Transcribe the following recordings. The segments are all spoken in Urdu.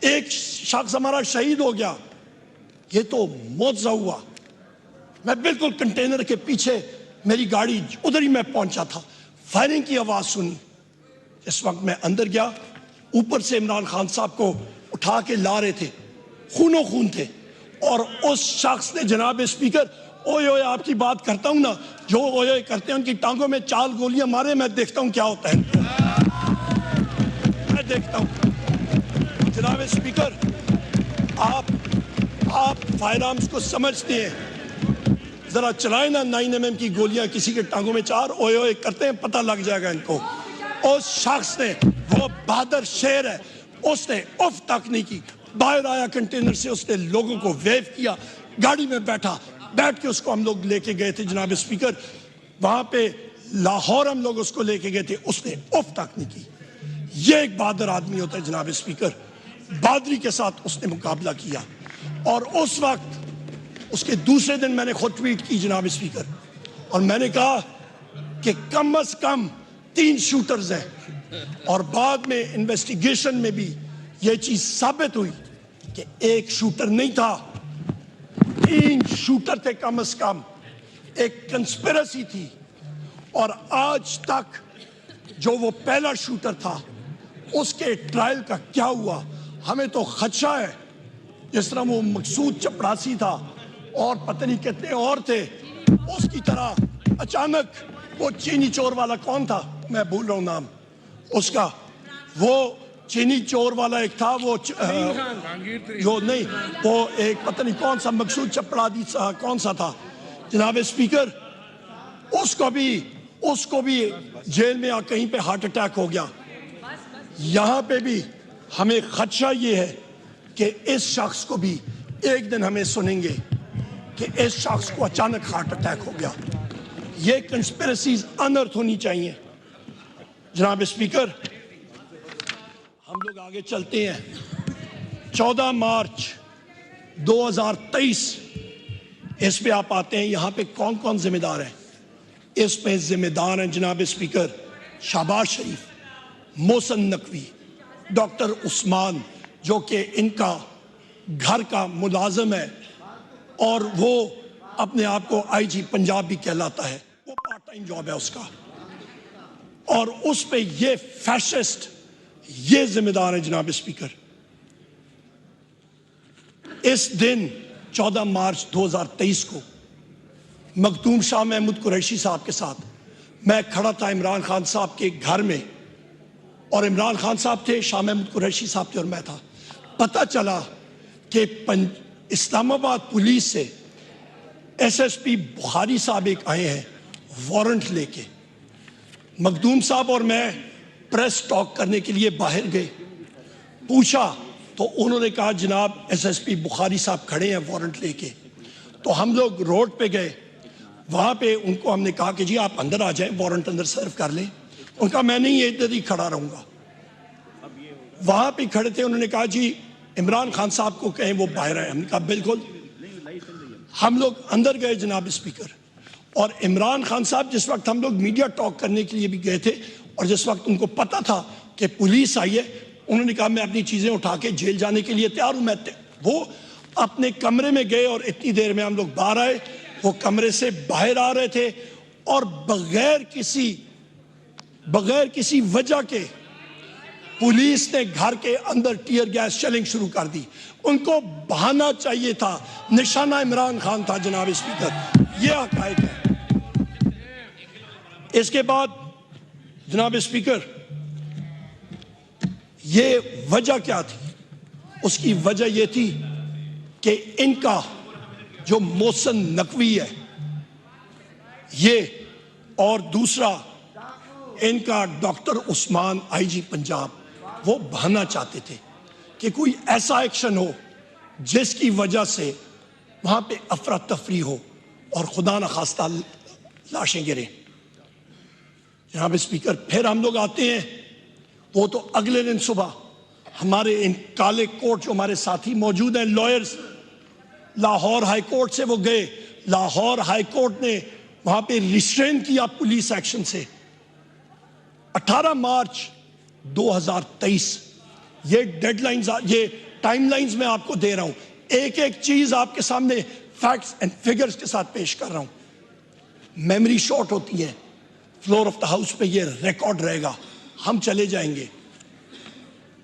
ایک شخص ہمارا شہید ہو گیا، یہ تو معجزہ ہوا۔ میں بالکل کنٹینر کے پیچھے میری گاڑی ادھر ہی میں پہنچا تھا، فائرنگ کی آواز سنی۔ اس وقت میں اندر گیا، اوپر سے عمران خان صاحب کو اٹھا کے لا رہے تھے، خونوں خون تھے، اور اس شخص نے جناب اسپیکر اوئے اوئے آپ کی بات کرتا ہوں نا، جو اوئے اوئے کرتے ہیں ان کی ٹانگوں میں 4 گولیاں مارے، میں دیکھتا ہوں کیا ہوتا ہے، میں دیکھتا ہوں۔ جناب اسپیکر، آپ فائر آرمز کو سمجھتے ہیں، ذرا چلائیں نا 9mm کی گولیاں کسی کے ٹانگوں میں 4 اوئے اوئے کرتے ہیں، پتہ لگ جائے گا ان کو۔ اس شخص نے، وہ بہادر شیر ہے، اس نے اف تک نہیں کی، باہر آیا کنٹینر سے، اس نے لوگوں کو ویو کیا، گاڑی میں بیٹھ کے اس کو ہم لوگ لے کے گئے تھے جناب اسپیکر، وہاں پہ لاہور ہم لوگ اس کو لے کے گئے تھے، اس نے اف تک نہیں کی۔ یہ ایک بہادر آدمی ہوتا ہے جناب اسپیکر، بہادری کے ساتھ اس نے مقابلہ کیا۔ اور اس وقت، اس کے دوسرے دن میں نے خود ٹویٹ کی جناب اسپیکر، اور میں نے کہا کہ کم از کم 3 شوٹرز ہیں، اور بعد میں انویسٹیگیشن میں بھی یہ چیز ثابت ہوئی کہ ایک شوٹر نہیں تھا، 3 شوٹر تھے کم از کم، ایک کنسپیرسی تھی۔ اور آج تک جو وہ پہلا شوٹر تھا اس کے ٹرائل کا کیا ہوا، ہمیں تو خدشہ ہے۔ جس طرح وہ مقصود چپڑاسی تھا اور پتہ نہیں کتنے اور تھے، اس کی طرح اچانک وہ چینی چور والا کون تھا، میں بھول رہا ہوں نام اس کا، وہ چینی چور والا ایک تھا، وہ جو نہیں، وہ ایک پتہ نہیں کون سا مقصود چپڑاسی کون سا تھا جناب اسپیکر، اس کو بھی جیل میں کہیں پہ ہارٹ اٹیک ہو گیا۔ یہاں پہ بھی ہمیں خدشہ یہ ہے کہ اس شخص کو بھی ایک دن ہمیں سنیں گے کہ اس شخص کو اچانک ہارٹ اٹیک ہو گیا۔ یہ کنسپیرسیز انرتھ ہونی چاہیے جناب اسپیکر۔ ہم لوگ آگے چلتے ہیں۔ 14 مارچ 2023 اس پہ آپ آتے ہیں، یہاں پہ کون کون ذمہ دار ہیں؟ اس پہ ذمہ دار ہیں جناب اسپیکر شہباز شریف، محسن نقوی، ڈاکٹر عثمان جو کہ ان کا گھر کا ملازم ہے، اور وہ اپنے آپ کو IG پنجاب بھی کہلاتا ہے، وہ پارٹ ٹائم جاب ہے اس کا، اور اس پہ یہ فیشسٹ یہ ذمہ دار ہیں جناب اسپیکر۔ اس دن 14 مارچ 2023 کو مخدوم شاہ محمود قریشی صاحب کے ساتھ میں کھڑا تھا عمران خان صاحب کے گھر میں، اور عمران خان صاحب تھے، شاہ محمود قریشی صاحب تھے، اور میں تھا۔ پتہ چلا کہ اسلام آباد پولیس سے SSP بخاری صاحب ایک آئے ہیں وارنٹ لے کے۔ مخدوم صاحب اور میں پریس ٹاک کرنے کے لیے باہر گئے، پوچھا تو انہوں نے کہا جناب SSP بخاری صاحب کھڑے ہیں وارنٹ لے کے۔ تو ہم لوگ روڈ پہ گئے، وہاں پہ ان کو ہم نے کہا کہ جی آپ اندر آ جائیں، وارنٹ اندر سرو کر لیں۔ ان کا میں نہیں ادھر ہی کھڑا رہوں گا۔ وہاں پہ کھڑے تھے، انہوں نے کہا جی عمران خان صاحب کو کہیں وہ باہر آئے۔ ہم نے کہا بالکل۔ ہم لوگ اندر گئے جناب اسپیکر، اور عمران خان صاحب جس وقت ہم لوگ میڈیا ٹاک کرنے کے لیے بھی گئے تھے، اور جس وقت ان کو پتا تھا کہ پولیس آئی ہے، انہوں نے کہا میں اپنی چیزیں اٹھا کے جیل جانے کے لیے تیار ہوں۔ وہ اپنے کمرے میں گئے، اور اتنی دیر میں ہم لوگ باہر آئے، وہ کمرے سے باہر آ رہے تھے، اور بغیر کسی وجہ کے پولیس نے گھر کے اندر ٹیئر گیس شیلنگ شروع کر دی۔ ان کو بہانہ چاہیے تھا، نشانہ عمران خان تھا جناب اسپیکر، یہ حقائق ہے۔ اس کے بعد جناب اسپیکر یہ وجہ کیا تھی؟ اس کی وجہ یہ تھی کہ ان کا جو محسن نقوی ہے یہ، اور دوسرا ان کا ڈاکٹر عثمان IG پنجاب، وہ بہانا چاہتے تھے کہ کوئی ایسا ایکشن ہو جس کی وجہ سے وہاں پہ افراتفری ہو اور خدا نخواستہ لاشیں گریں۔ جناب اسپیکر پھر ہم لوگ آتے ہیں، وہ تو اگلے دن صبح ہمارے ان کالے کوٹ جو ہمارے ساتھی موجود ہیں لائرز، لاہور ہائی کورٹ سے وہ گئے، لاہور ہائی کورٹ نے وہاں پہ ریسٹرین کیا پولیس ایکشن سے۔ 18 مارچ 2023 یہ ڈیڈ لائنز، یہ ٹائم لائنز میں آپ کو دے رہا ہوں, ایک ایک چیز آپ کے سامنے فیکٹس اینڈ فگرز کے ساتھ پیش کر رہا ہوں. میموری شارٹ ہوتی ہے, فلور آف دا ہاؤس پہ یہ ریکارڈ رہے گا. ہم چلے جائیں گے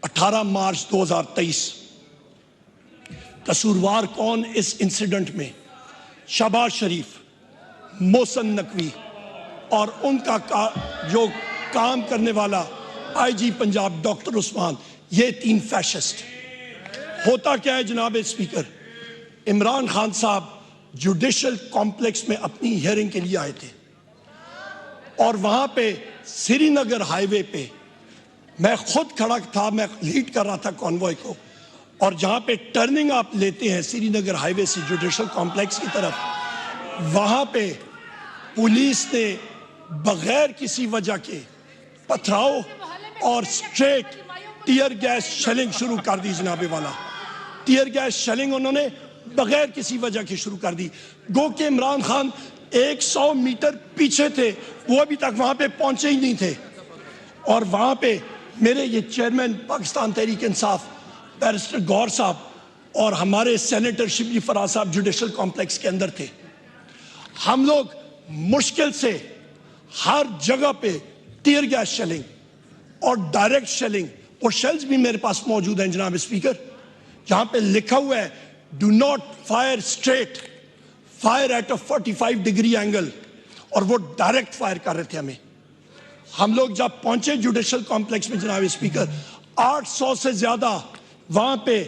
18 مارچ 2023. قصوروار کون اس انسیڈنٹ میں؟ شہباز شریف, محسن نقوی اور ان کا جو کام کرنے والا آئی جی پنجاب ڈاکٹر عثمان, یہ 3 فیشسٹ. ہوتا کیا ہے جناب اسپیکر, عمران خان صاحب جوڈیشل کمپلیکس میں اپنی ہیئرنگ کے لیے آئے تھے اور وہاں پہ سری نگر ہائی وے پہ میں خود کھڑا تھا, میں لیڈ کر رہا تھا کانوائے کو, اور جہاں پہ ٹرننگ آپ لیتے ہیں سری نگر ہائی وے سے جوڈیشل کمپلیکس کی طرف, وہاں پہ پولیس نے بغیر کسی وجہ کے پتھراؤ اور سٹریٹ ٹیئر گیس شیلنگ شروع کر دی. جناب والا, ٹیئر گیس شیلنگ انہوں نے بغیر کسی وجہ کے شروع کر دی. گو کہ عمران خان 100 میٹر پیچھے تھے, وہ ابھی تک وہاں پہ پہنچے ہی نہیں تھے. اور وہاں پہ میرے یہ چیئرمین پاکستان تحریک انصاف بیرسٹر گور صاحب اور ہمارے سینیٹر شبلی فراز صاحب جوڈیشل کمپلیکس کے اندر تھے. ہم لوگ مشکل سے ہر جگہ پہ ٹیئر گیس شیلنگ اور ڈائریکٹ شیلنگ, اور شیلز بھی میرے پاس موجود ہیں جناب اسپیکر, جہاں پہ لکھا ہوا ہے do not fire straight, fire at a 45 degree angle, اور وہ ڈائریکٹ فائر کر رہے تھے ہمیں. ہم لوگ جب پہنچے جوڈیشل کمپلیکس میں جناب اسپیکر, 800 سے زیادہ وہاں پہ